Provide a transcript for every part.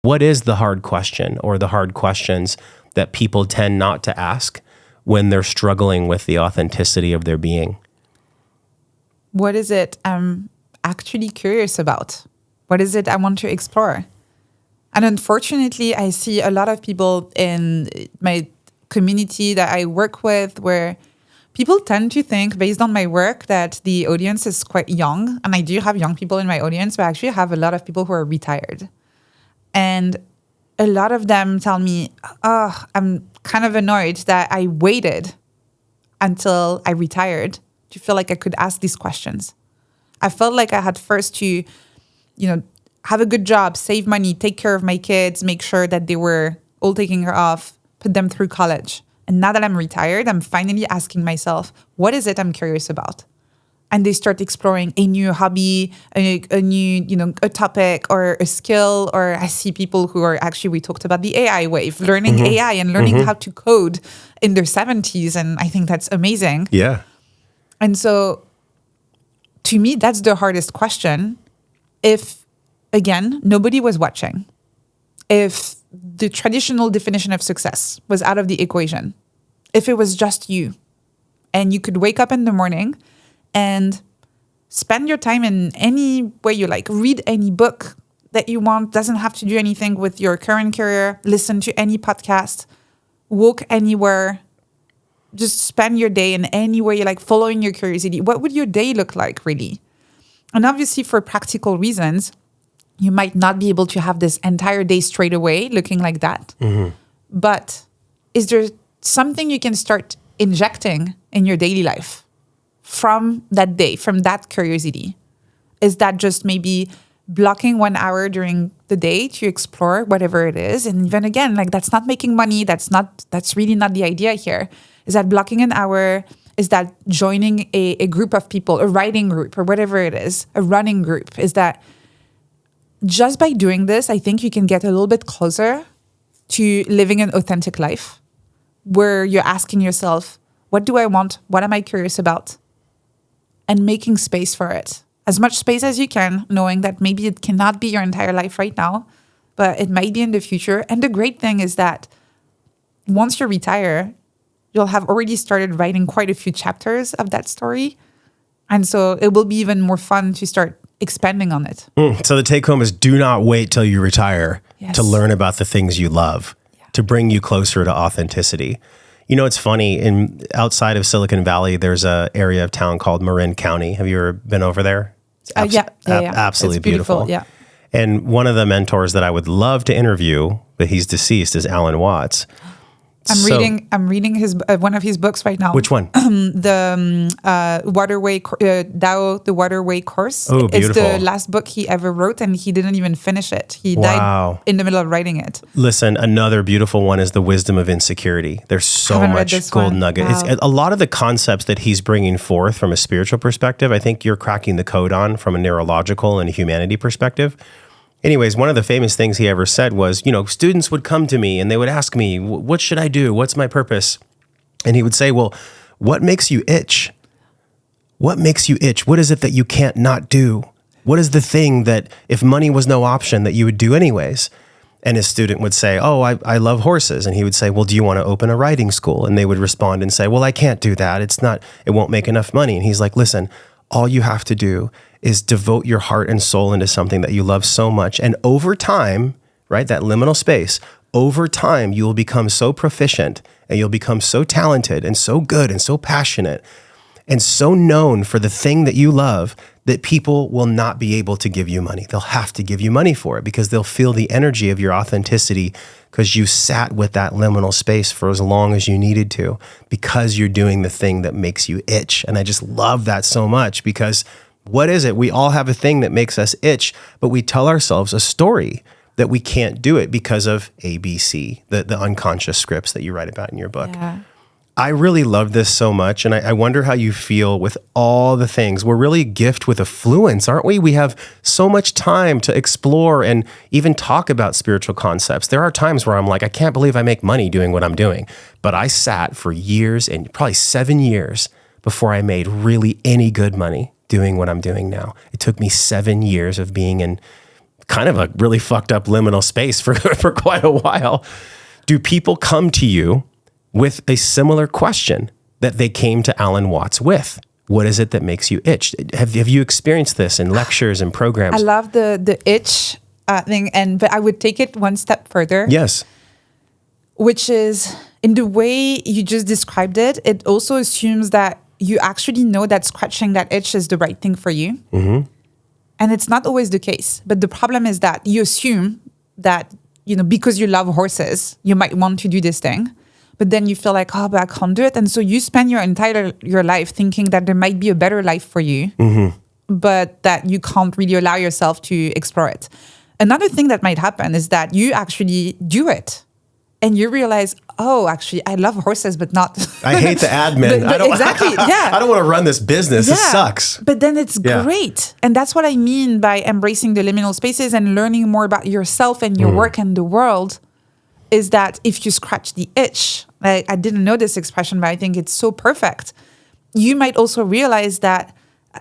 What is the hard question or the hard questions that people tend not to ask when they're struggling with the authenticity of their being? What is it I'm actually curious about? What is it I want to explore? And unfortunately, I see a lot of people in my community that I work with where people tend to think, based on my work, that the audience is quite young. And I do have young people in my audience, but I actually have a lot of people who are retired. And a lot of them tell me, oh, I'm kind of annoyed that I waited until I retired to feel like I could ask these questions. I felt like I had first to, have a good job, save money, take care of my kids, make sure that they were all taken care of, put them through college. And now that I'm retired, I'm finally asking myself, what is it I'm curious about? And they start exploring a new hobby, a new, a topic or a skill. Or I see people who are actually, we talked about the AI wave, learning AI and learning how to code in their 70s. And I think that's amazing. Yeah. And so to me, that's the hardest question. If, again, nobody was watching, if the traditional definition of success was out of the equation, if it was just you and you could wake up in the morning and spend your time in any way you like, read any book that you want, doesn't have to do anything with your current career, listen to any podcast, walk anywhere, just spend your day in any way you like, following your curiosity. What would your day look like, really? And obviously, for practical reasons, you might not be able to have this entire day straight away looking like that. But is there something you can start injecting in your daily life from that day, from that curiosity? Is that just maybe blocking 1 hour during the day to explore whatever it is? And even again, like, that's not making money. That's really not the idea here. Is that blocking an hour? Is that joining a group of people, a writing group or whatever it is, a running group? Is that just by doing this, I think you can get a little bit closer to living an authentic life where you're asking yourself, what do I want? What am I curious about? And making space for it. As much space as you can, knowing that maybe it cannot be your entire life right now, but it might be in the future. And the great thing is that once you retire, you'll have already started writing quite a few chapters of that story. And so it will be even more fun to start expanding on it. So the take home is, do not wait till you retire to learn about the things you love, to bring you closer to authenticity. It's funny, outside of Silicon Valley, there's a area of town called Marin County. Have you ever been over there? It's absolutely it's beautiful. Yeah. And one of the mentors that I would love to interview, but he's deceased, is Alan Watts. I'm reading his one of his books right now. Which one? The Waterway Tao, the Waterway Course. Oh, beautiful. It's the last book he ever wrote, and he didn't even finish it. He died in the middle of writing it. Listen, another beautiful one is The Wisdom of Insecurity. There's so much gold nugget. Wow. It's a lot of the concepts that he's bringing forth from a spiritual perspective, I think you're cracking the code on from a neurological and a humanity perspective. Anyways, one of the famous things he ever said was, students would come to me and they would ask me, what should I do? What's my purpose? And he would say, well, what makes you itch? What makes you itch? What is it that you can't not do? What is the thing that if money was no option that you would do anyways? And his student would say, oh, I love horses. And he would say, well, do you want to open a riding school? And they would respond and say, well, I can't do that. It won't make enough money. And he's like, listen, all you have to do is devote your heart and soul into something that you love so much. And over time, right, that liminal space, over time, you will become so proficient and you'll become so talented and so good and so passionate and so known for the thing that you love that people will not be able to give you money. They'll have to give you money for it because they'll feel the energy of your authenticity because you sat with that liminal space for as long as you needed to because you're doing the thing that makes you itch. And I just love that so much because what is it? We all have a thing that makes us itch, but we tell ourselves a story that we can't do it because of ABC, the unconscious scripts that you write about in your book. Yeah. I really love this so much, and I wonder how you feel with all the things. We're really a gift with affluence, aren't we? We have so much time to explore and even talk about spiritual concepts. There are times where I'm like, I can't believe I make money doing what I'm doing. But I sat for years, and probably 7 years, before I made really any good money doing what I'm doing now. It took me 7 years of being in kind of a really fucked up liminal space for quite a while. Do people come to you with a similar question that they came to Alan Watts with? What is it that makes you itch? Have you experienced this in lectures and programs? I love the itch thing, but I would take it one step further. Yes. Which is, in the way you just described it, it also assumes that you actually know that scratching that itch is the right thing for you. Mm-hmm. And it's not always the case. But the problem is that you assume that, because you love horses, you might want to do this thing. But then you feel like, but I can't do it. And so you spend your life thinking that there might be a better life for you, but that you can't really allow yourself to explore it. Another thing that might happen is that you actually do it. And you realize, actually, I love horses, but not. I hate the admin. but exactly, yeah. I don't want to run this business. Yeah. This sucks. But then it's great. And that's what I mean by embracing the liminal spaces and learning more about yourself and your work and the world, is that if you scratch the itch, I didn't know this expression, but I think it's so perfect. You might also realize that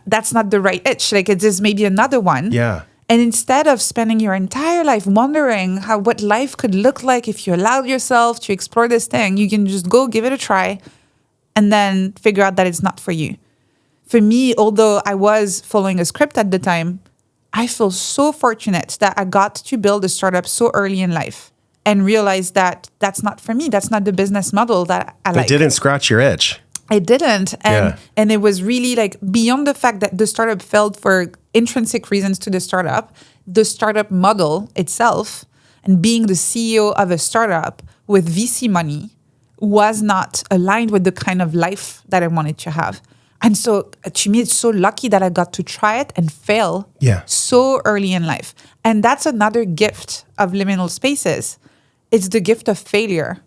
that's not the right itch. Like, it is maybe another one. Yeah. And instead of spending your entire life wondering what life could look like if you allowed yourself to explore this thing, you can just go give it a try and then figure out that it's not for you. For me, although I was following a script at the time, I feel so fortunate that I got to build a startup so early in life and realize that that's not for me. That's not the business model that I like. It didn't scratch your itch. I didn't. And it was really like beyond the fact that the startup failed for intrinsic reasons to the startup model itself and being the CEO of a startup with VC money was not aligned with the kind of life that I wanted to have. And so to me, it's so lucky that I got to try it and fail so early in life. And that's another gift of liminal spaces. It's the gift of failure.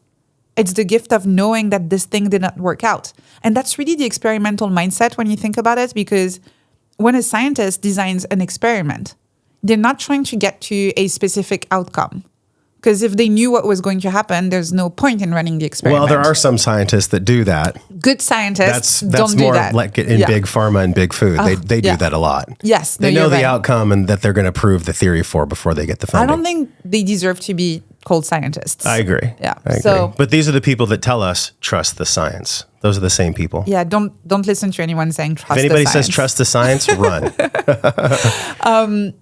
It's the gift of knowing that this thing did not work out. And that's really the experimental mindset when you think about it, because when a scientist designs an experiment, they're not trying to get to a specific outcome. Because if they knew what was going to happen, there's no point in running the experiment. Well, there are some scientists that do that. Good scientists that's don't do that. That's more like in big pharma and big food. They do that a lot. Yes. They know the outcome and that they're going to prove the theory for before they get the funding. I don't think they deserve to be called scientists. I agree. Yeah. I agree. But these are the people that tell us, trust the science. Those are the same people. Yeah, don't listen to anyone saying trust the science. If anybody says trust the science, run.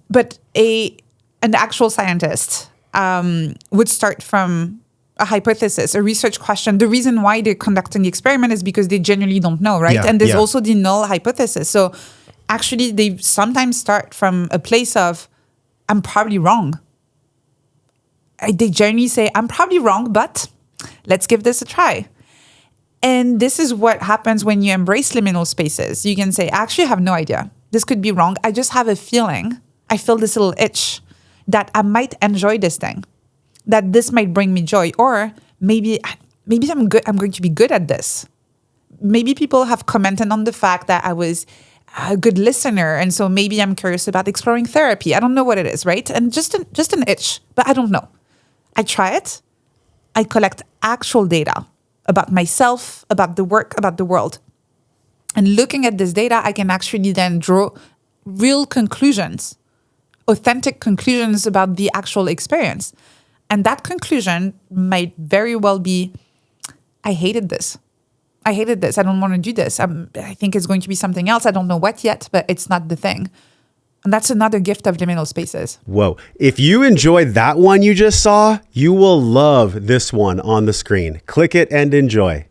But an actual scientist would start from a hypothesis, a research question. The reason why they're conducting the experiment is because they genuinely don't know, right? And there's also the null hypothesis. So actually, they sometimes start from a place of, I'm probably wrong. They generally say, I'm probably wrong, but let's give this a try. And this is what happens when you embrace liminal spaces. You can say, actually, I have no idea. This could be wrong. I just have a feeling. I feel this little itch that I might enjoy this thing, that this might bring me joy, or maybe I'm good. I'm going to be good at this. Maybe people have commented on the fact that I was a good listener, and so maybe I'm curious about exploring therapy. I don't know what it is, right? And just an itch, but I don't know. I try it. I collect actual data about myself, about the work, about the world. And looking at this data, I can actually then draw real conclusions, authentic conclusions about the actual experience. And that conclusion might very well be, I hated this. I don't want to do this. I think it's going to be something else. I don't know what yet, but it's not the thing. And that's another gift of liminal spaces. Whoa. If you enjoyed that one you just saw, you will love this one on the screen. Click it and enjoy.